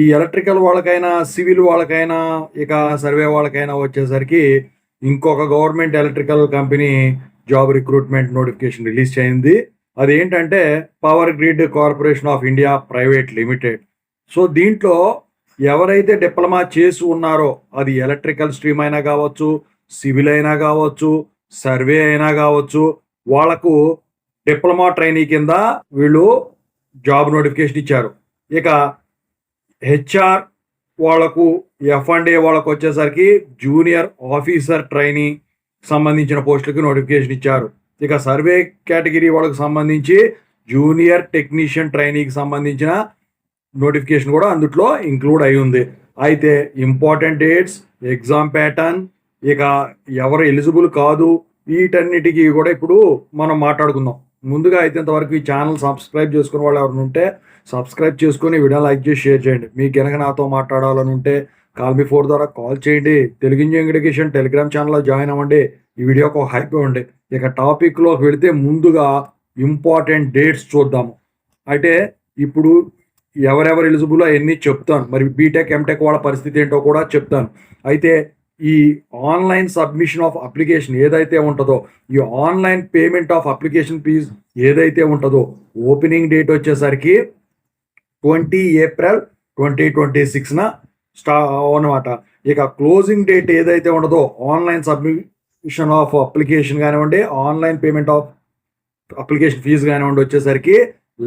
ఈ ఎలక్ట్రికల్ వాళ్ళకైనా, సివిల్ వాళ్ళకైనా, ఇక సర్వే వాళ్ళకైనా వచ్చేసరికి ఇంకొక government electrical company job recruitment notification release చేయింది. అదేంటంటే power grid corporation of India private limited. So దీంట్లో ఎవరైతే డిప్లొమా చేసి ఉన్నారో, అది ఎలక్ట్రికల్ స్ట్రీమ్ అయినా కావచ్చు, సివిల్ అయినా కావచ్చు, సర్వే అయినా కావచ్చు, వాళ్లకు డిప్లొమా ట్రైనీ కింద వీళ్ళు జాబ్ నోటిఫికేషన్ ఇచ్చారు. ఇక హెచ్ఆర్ వాళ్లకు, F&A వాళ్ళకు వచ్చేసరికి జూనియర్ ఆఫీసర్ ట్రైనీ సంబంధించిన పోస్టులకి నోటిఫికేషన్ ఇచ్చారు. ఇక సర్వే కేటగిరీ వాళ్ళకి సంబంధించి జూనియర్ టెక్నీషియన్ ట్రైనీకి సంబంధించిన నోటిఫికేషన్ కూడా అందుట్లో ఇంక్లూడ్ అయి ఉంది. అయితే ఇంపార్టెంట్ డేట్స్, ఎగ్జామ్ ప్యాటర్న్, ఇక ఎవరు ఎలిజిబుల్ కాదు, వీటన్నిటికీ కూడా ఇప్పుడు మనం మాట్లాడుకుందాం. ముందుగా అయితే ఇంతవరకు ఈ ఛానల్ సబ్స్క్రైబ్ చేసుకునే వాళ్ళు ఎవరైనా ఉంటే సబ్స్క్రైబ్ చేసుకుని వీడియో లైక్ చేసి షేర్ చేయండి. మీకు కనుక నాతో మాట్లాడాలని ఉంటే కాల్ మీ ఫోర్ ద్వారా కాల్ చేయండి. తెలుగు ఇంజనీరింగ్ ఎడ్యుకేషన్ టెలిగ్రామ్ ఛానల్లో జాయిన్ అవ్వండి. ఈ వీడియోకి ఒక హైప్ ఇవ్వండి. ఇక టాపిక్లోకి వెళితే ముందుగా ఇంపార్టెంట్ డేట్స్ చూద్దాము. అయితే ఇప్పుడు ఎవరెవరు ఎలిజిబుల్ అవన్నీ చెప్తాను. మరి బీటెక్, ఎంటెక్ వాళ్ళ పరిస్థితి ఏంటో కూడా చెప్తాను. అయితే ఈ ఆన్లైన్ సబ్మిషన్ ఆఫ్ అప్లికేషన్ ఏదైతే ఉంటుందో, ఈ online payment of application fees ఏదైతే ఉంటుందో, ఓపెనింగ్ డేట్ వచ్చేసరికి 20 ఏప్రిల్ 2026 అనమాట. ఇక క్లోజింగ్ డేట్ ఏదైతే ఉండదో, ఆన్లైన్ సబ్మిషన్ ఆఫ్ అప్లికేషన్ కానివ్వండి, online payment of application fee కానివ్వండి, వచ్చేసరికి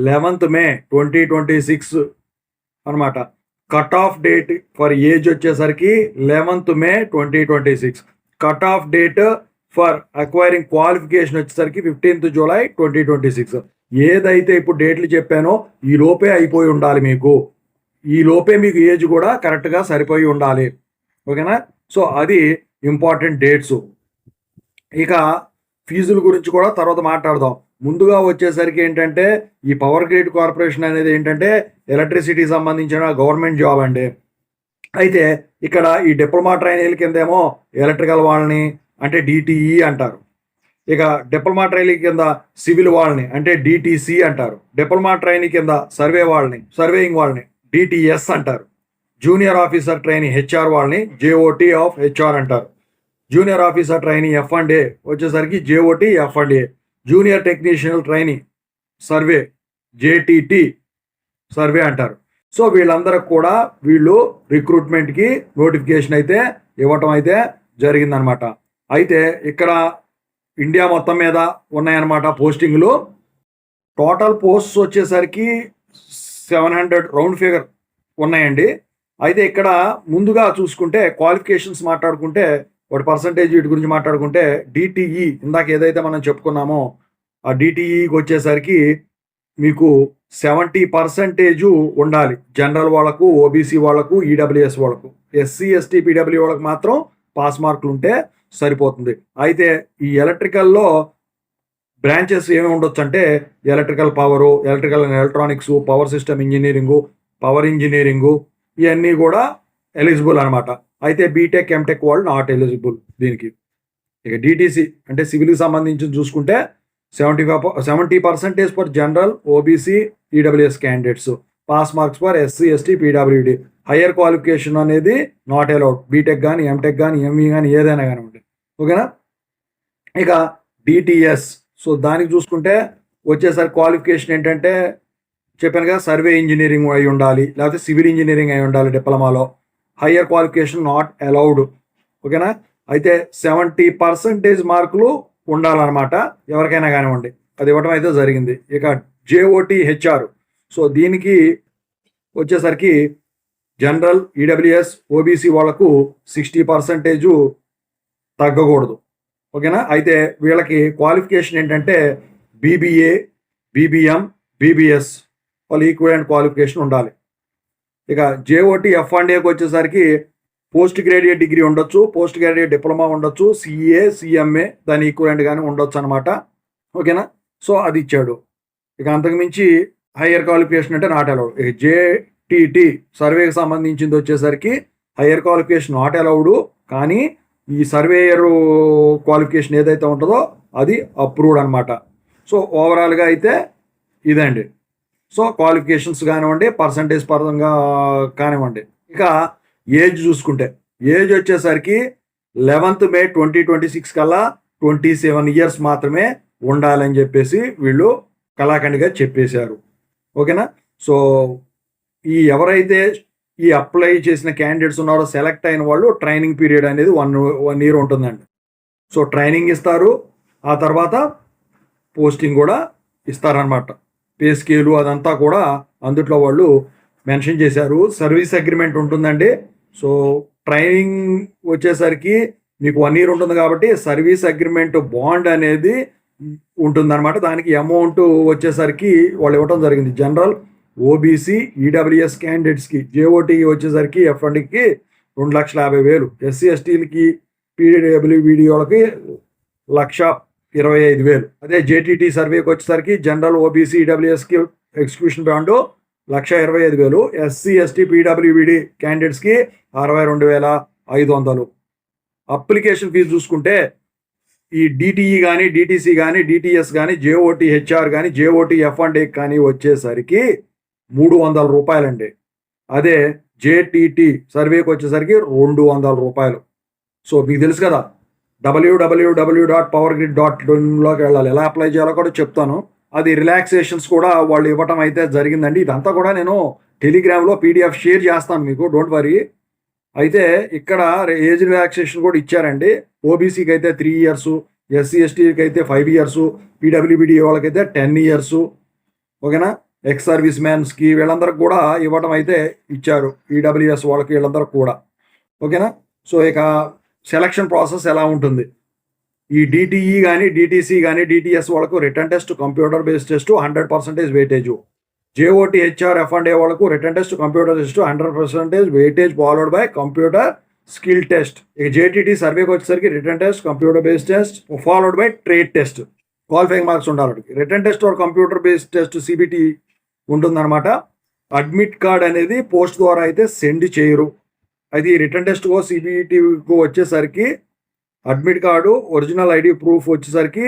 11th మే 2026 అనమాట. Cut off date for age వచ్చేసరికి 11th May 2026. Cut off date for acquiring qualification వచ్చేసరికి 15th జూలై 2026. ఏదైతే ఇప్పుడు డేట్లు చెప్పానో ఈ లోపే అయిపోయి ఉండాలి. మీకు ఈ లోపే మీకు ఏజ్ కూడా కరెక్ట్గా సరిపోయి ఉండాలి. ఓకేనా? సో అది ఇంపార్టెంట్ డేట్స్. ఇక ఫీజుల గురించి కూడా తర్వాత మాట్లాడదాం. ముందుగా వచ్చేసరికి ఏంటంటే, ఈ పవర్ గ్రిడ్ కార్పొరేషన్ అనేది ఏంటంటే ఎలక్ట్రిసిటీ సంబంధించిన గవర్నమెంట్ జాబ్ అండి. అయితే ఇక్కడ ఈ డిప్లొమా ట్రైనీల కిందేమో ఎలక్ట్రికల్ వాళ్ళని అంటే డిటిఈ అంటారు. ఇక డిప్లొమా ట్రైనీ కింద సివిల్ వాళ్ళని అంటే డిటిసి అంటారు. డిప్లొమా ట్రైనీ కింద సర్వేయింగ్ వాళ్ళని డిటిఎస్ అంటారు. జూనియర్ ఆఫీసర్ ట్రైనీ హెచ్ఆర్ వాళ్ళని జేఓటీ ఆఫ్ హెచ్ఆర్ అంటారు. జూనియర్ ఆఫీసర్ ట్రైనీ F&A వచ్చేసరికి JOT F&A. Junior technician trainee survey JTT survey అంటారు. సో వీళ్ళందరికి కూడా వీళ్ళు రిక్రూట్మెంట్కి నోటిఫికేషన్ అయితే ఇవ్వటం అయితే జరిగిందనమాట. అయితే ఇక్కడ ఇండియా మొత్తం మీద ఉన్నాయన్నమాట పోస్టింగ్లు. టోటల్ పోస్ట్స్ వచ్చేసరికి 700 రౌండ్ ఫిగర్ ఉన్నాయండి. అయితే ఇక్కడ ముందుగా చూసుకుంటే క్వాలిఫికేషన్స్ మాట్లాడుకుంటే, వాటి పర్సంటేజ్ వీటి గురించి మాట్లాడుకుంటే, డిటిఈ ఇందాక ఏదైతే మనం చెప్పుకున్నామో ఆ డిటిఈకి వచ్చేసరికి మీకు 70% ఉండాలి. జనరల్ వాళ్ళకు, ఓబీసీ వాళ్ళకు, ఈడబ్ల్యూఎస్ వాళ్ళకు. ఎస్సీ, ఎస్టీ, పీడబ్ల్యూ వాళ్ళకు మాత్రం పాస్ మార్కులు ఉంటే సరిపోతుంది. అయితే ఈ ఎలక్ట్రికల్లో బ్రాంచెస్ ఏమి ఉండొచ్చు అంటే electrical power, electrical and electronics, power system engineering, power engineering, ఇవన్నీ కూడా ఎలిజిబుల్ అనమాట. అయితే బీటెక్, ఎంటెక్ వాళ్ళు నాట్ ఎలిజిబుల్ దీనికి. ఇక డిటీసీ అంటే సివిల్కి సంబంధించి చూసుకుంటే 70% for general, OBC, EWS candidates. Pass marks for SC, ST, PWD. Higher qualification అనేది నాట్ అలౌడ్. బీటెక్ కానీ, ఎంటెక్ కానీ, ఎంఈ కానీ ఏదైనా కానివ్వండి. ఓకేనా? ఇక డిటిఎస్, సో దానికి చూసుకుంటే వచ్చేసరికి క్వాలిఫికేషన్ ఏంటంటే చెప్పాను కదా, సర్వే ఇంజనీరింగ్ అయి ఉండాలి, లేకపోతే సివిల్ ఇంజనీరింగ్ అయి ఉండాలి డిప్లొమాలో. Higher qualification not allowed. ఓకేనా? అయితే 70% మార్కులు ఉండాలన్నమాట ఎవరికైనా కానివ్వండి. అది ఇవ్వటం అయితే జరిగింది. ఇక జేఓటీ హెచ్ఆర్, సో దీనికి వచ్చేసరికి జనరల్, ఈడబ్ల్యూఎస్, ఓబీసీ వాళ్ళకు 60% తగ్గకూడదు. ఓకేనా? అయితే వీళ్ళకి క్వాలిఫికేషన్ ఏంటంటే బీబీఏ, బీబీఎం, బీబీఎస్ వాళ్ళు ఈక్వలెంట్ క్వాలిఫికేషన్ ఉండాలి. ఇక జేఓటీ F&Aకి వచ్చేసరికి పోస్ట్ గ్రాడ్యుయేట్ డిగ్రీ ఉండొచ్చు, పోస్ట్ గ్రాడ్యుయేట్ డిప్లొమా ఉండొచ్చు, సిఏ, సిఎంఏ దాని ఈక్వలెంట్గానే ఉండొచ్చు అనమాట. ఓకేనా? సో అది ఇచ్చాడు. ఇక అంతకుమించి హయ్యర్ క్వాలిఫికేషన్ అంటే నాట్ అలౌడ్. ఇక జేటీటీ సర్వేకి సంబంధించింది వచ్చేసరికి హయ్యర్ క్వాలిఫికేషన్ నాట్ అలౌడ్, కానీ ఈ సర్వేయర్ క్వాలిఫికేషన్ ఏదైతే ఉంటుందో అది అప్రూవ్డ్ అనమాట. సో ఓవరాల్గా అయితే ఇదండి. సో క్వాలిఫికేషన్స్ కానివ్వండి, పర్సంటేజ్ పరంగా కానివ్వండి. ఇక ఏజ్ చూసుకుంటే, ఏజ్ వచ్చేసరికి 11th May 2026 కల్లా 27 ఇయర్స్ మాత్రమే ఉండాలని చెప్పేసి వీళ్ళు కళాఖండిగా చెప్పేశారు. ఓకేనా? సో ఎవరైతే ఈ అప్లై చేసిన క్యాండిడేట్స్ ఉన్నారో, సెలెక్ట్ అయిన వాళ్ళు, ట్రైనింగ్ పీరియడ్ అనేది వన్ ఇయర్ ఉంటుందండి. సో ట్రైనింగ్ ఇస్తారు, ఆ తర్వాత పోస్టింగ్ కూడా ఇస్తారనమాట. పే స్కేలు అదంతా కూడా అందుట్లో వాళ్ళు మెన్షన్ చేశారు. సర్వీస్ అగ్రిమెంట్ ఉంటుందండి. సో ట్రైనింగ్ వచ్చేసరికి మీకు 1 year ఉంటుంది కాబట్టి సర్వీస్ అగ్రిమెంట్ బాండ్ అనేది ఉంటుందన్నమాట. దానికి అమౌంట్ వచ్చేసరికి వాళ్ళు ఇవ్వడం జరిగింది. జనరల్, ఓబీసీ, ఈడబ్ల్యూఎస్ క్యాండిడేట్స్కి, జేఓటీ వచ్చేసరికి ఎఫ్ఎండ్కి 2,50,000, ఎస్సీ ఎస్టీలకి, పీడబ్ల్యూబీడీ వాళ్ళకి 1,25,000. అదే జేటీటీ సర్వేకి వచ్చేసరికి జనరల్, ఓబీసీ, ఈడబ్ల్యూఎస్కి ఎగ్జిక్యూషన్ బాండ్ 1,25,000, ఎస్సీ ఎస్టీ పీడబ్ల్యూబీడీ క్యాండిడేట్స్కి 62,500. అప్లికేషన్ ఫీజు చూసుకుంటే ఈ డిటిఈ కానీ, డిటిసి కానీ, డిటిఎస్ కానీ, జేఓటీ హెచ్ఆర్ కానీ, జేఓటీ ఎఫ్&ఏ కానీ వచ్చేసరికి 300 రూపాయలండి. అదే జేటీటీ సర్వేకి వచ్చేసరికి 200 రూపాయలు. సో మీకు తెలుసు కదా, www.powergrid.in వెళ్ళాలి. ఎలా అప్లై చేయాలో కూడా చెప్తాను. అది రిలాక్సేషన్స్ కూడా వాళ్ళు ఇవ్వటం అయితే జరిగిందండి. ఇదంతా కూడా నేను టెలిగ్రామ్లో పీడిఎఫ్ షేర్ చేస్తాను మీకు, డోంట్ వరీ. అయితే ఇక్కడ ఏజ్ రిలాక్సేషన్ కూడా ఇచ్చారండి. ఓబీసీకి అయితే 3 years, ఎస్సీ ఎస్టీకి అయితే 5 years, పీడబ్ల్యూబీడీ వాళ్ళకైతే 10 years. ఓకేనా? ఎక్స్ సర్వీస్ మ్యాన్స్కి వీళ్ళందరికి కూడా ఇవ్వటం అయితే ఇచ్చారు, ఈడబ్ల్యూఎస్ వాళ్ళకి వీళ్ళందరికి కూడా. ఓకేనా? సో ఇక సెలక్షన్ ప్రాసెస్ ఎలా ఉంటుంది? ఈ డిటిఈ కానీ, డిటిసి కానీ, డిటిఎస్ వాళ్ళకు written test, computer based test 100% weightage. JOT HR ఎఫ్&ఏ వాళ్ళకు written test, computer test 100% weightage followed by computer skill test. ఇక జేటీటీ సర్వేకి వచ్చేసరికి written test, computer based test followed by trade test. Qualifying marks ఉండాలి. Written test or computer based test CBT ఉంటుందన్నమాట. Admit card అనేది post ద్వారా అయితే send చేయరు. అది రిటర్న్ టెస్ట్కో సిబిటికో వచ్చేసరికి admit card, original ID proof వచ్చేసరికి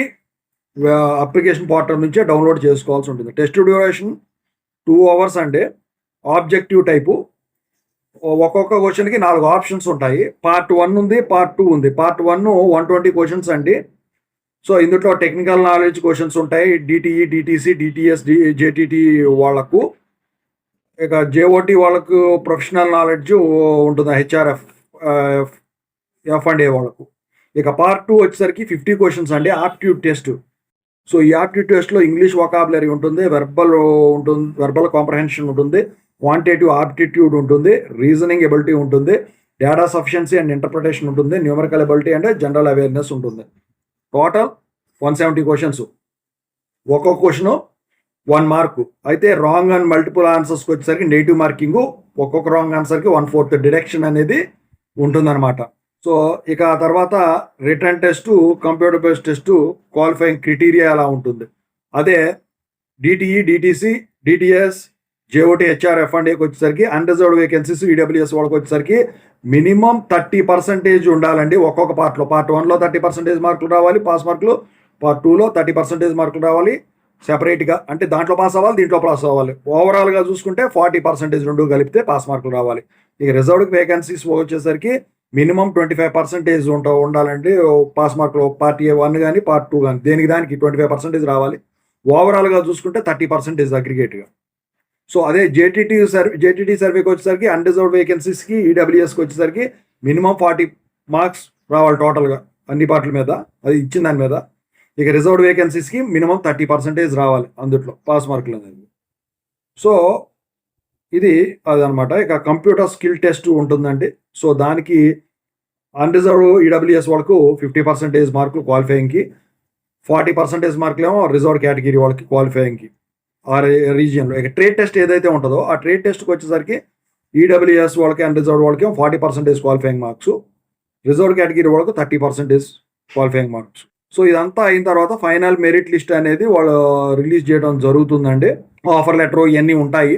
అప్లికేషన్ పోర్టల్ నుంచే డౌన్లోడ్ చేసుకోవాల్సి ఉంటుంది. టెస్ట్ డ్యూరేషన్ 2 hours అండి. ఆబ్జెక్టివ్ టైపు, ఒక్కొక్క క్వశ్చన్కి 4 ఆప్షన్స్ ఉంటాయి. పార్ట్ 1 ఉంది, పార్ట్ 2 ఉంది. పార్ట్ 1 120 క్వశ్చన్స్ అండి. సో ఇందులో టెక్నికల్ నాలెడ్జ్ క్వశ్చన్స్ ఉంటాయి, డిటిఈ, డిటిసి, డిటిఎస్, జేటీటీ వాళ్ళకు. ఇక జేఓటీ వాళ్ళకు ప్రొఫెషనల్ నాలెడ్జ్ ఉంటుంది, హెచ్ఆర్ఎఫ్ ఎఫ్&ఏ వాళ్ళకు. ఇక పార్ట్ 2 వచ్చేసరికి 50 క్వశ్చన్స్ అండి, ఆప్టిట్యూడ్ టెస్ట్. సో ఈ ఆప్టిట్యూడ్ టెస్ట్లో ఇంగ్లీష్ వొకాబులరీ ఉంటుంది, వెర్బల్ కాంప్రహెన్షన్ ఉంటుంది, క్వాంటిటేటివ్ ఆప్టిట్యూడ్ ఉంటుంది, రీజనింగ్ ఎబిలిటీ ఉంటుంది, డేటా సఫిషియన్సీ అండ్ ఇంటర్ప్రిటేషన్ ఉంటుంది, numerical ability and general awareness ఉంటుంది. Total 170 questions. ఒక్కొక్క క్వశ్చను 1 మార్కు. అయితే రాంగ్ అండ్ మల్టిపుల్ ఆన్సర్స్కి వచ్చేసరికి నెగిటివ్ మార్కింగ్, ఒక్కొక్క రాంగ్ ఆన్సర్కి 1/4 డిడక్షన్ అనేది ఉంటుందన్నమాట. సో ఇక ఆ తర్వాత return test, computer based test, qualifying criteria ఎలా ఉంటుంది. అదే డిటిఈ, డిటిసి, డిటిఎస్, జేఓటీ హెచ్ఆర్ ఎఫ్&ఏకి వచ్చేసరికి అన్రిజర్వ్డ్ వేకెన్సీస్, ఈడబ్ల్యూఎస్ వాళ్ళకి వచ్చేసరికి మినిమం 30% ఉండాలండి ఒక్కొక్క పార్ట్లో. పార్ట్ 1లో 30% మార్కులు రావాలి పాస్ మార్కులు, పార్ట్ 2లో 30% మార్కులు రావాలి సెపరేట్గా. అంటే దాంట్లో పాస్ అవ్వాలి, దీంట్లో పాస్ అవ్వాలి. ఓవరాల్గా చూసుకుంటే 40% రెండు కలిపితే పాస్ మార్కులు రావాలి. ఇక రిజర్వ్డ్ వేకెన్సీస్ వచ్చేసరికి మినిమం 25% ఉండాలండి పాస్ మార్కులు. పార్ట్ A1 కానీ, పార్ట్ 2 కానీ, దేనికి దానికి 25% రావాలి. ఓవరాల్గా చూసుకుంటే 30% అగ్రిగేట్గా. సో అదే జేటీటీ సర్వేకి వచ్చేసరికి అన్రిజర్వ్డ్ వేకెన్సీస్కి, ఈడబ్ల్యూఎస్కి వచ్చేసరికి మినిమం 40 మార్క్స్ రావాలి టోటల్గా అన్ని పార్ట్ల మీద, అది ఇచ్చిన దాని మీద. ఇక రిజర్వ్డ్ వేకెన్సీస్కి మినిమం 30% రావాలి అందుట్లో పాస్ మార్కులు అనేది. సో ఇది అదనమాట. ఇక కంప్యూటర్ స్కిల్ టెస్ట్ ఉంటుందండి. సో దానికి అన్రిజర్వ్డ్ ఈడబ్ల్యూఎస్ వాళ్ళకు 50% మార్కులు క్వాలిఫైయింగ్కి, 40% మార్కులు ఏమో రిజర్వ్డ్ కేటగిరీ వాళ్ళకి క్వాలిఫైయింగ్కి ఆ రీజియన్లో. ఇక ట్రేడ్ టెస్ట్ ఏదైతే ఉంటుందో ఆ ట్రేడ్ టెస్ట్కి వచ్చేసరికి ఈడబ్ల్యూఎస్ వాళ్ళకి, అన్రిజర్వ్డ్ వాళ్ళకి 40% క్వాలిఫైయింగ్ మార్క్స్, రిజర్వ్డ్ కేటగిరీ వాళ్ళకు 30% క్వాలిఫైయింగ్ మార్క్స్. సో ఇదంతా అయిన తర్వాత ఫైనల్ మెరిట్ లిస్ట్ అనేది వాళ్ళు రిలీజ్ చేయడం జరుగుతుందండి. ఆఫర్ లెటర్ ఇవన్నీ ఉంటాయి.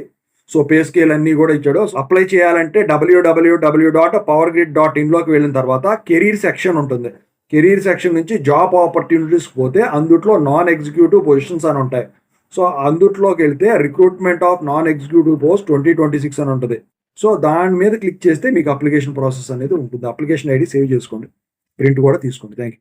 సో పే స్కేల్ అన్నీ కూడా ఇచ్చాడు. అప్లై చేయాలంటే www.powergrid.in వెళ్ళిన తర్వాత కెరీర్ సెక్షన్ ఉంటుంది. కెరీర్ సెక్షన్ నుంచి జాబ్ ఆపర్చునిటీస్ పోతే అందుట్లో నాన్ ఎగ్జిక్యూటివ్ పొజిషన్స్ అని ఉంటాయి. సో అందుట్లోకి వెళ్తే recruitment of non executive post 2026 అని ఉంటుంది. సో దాని మీద క్లిక్ చేస్తే మీకు అప్లికేషన్ ప్రాసెస్ అనేది ఉంటుంది. అప్లికేషన్ ఐడి సేవ్ చేసుకోండి, ప్రింట్ కూడా తీసుకోండి. Thank you.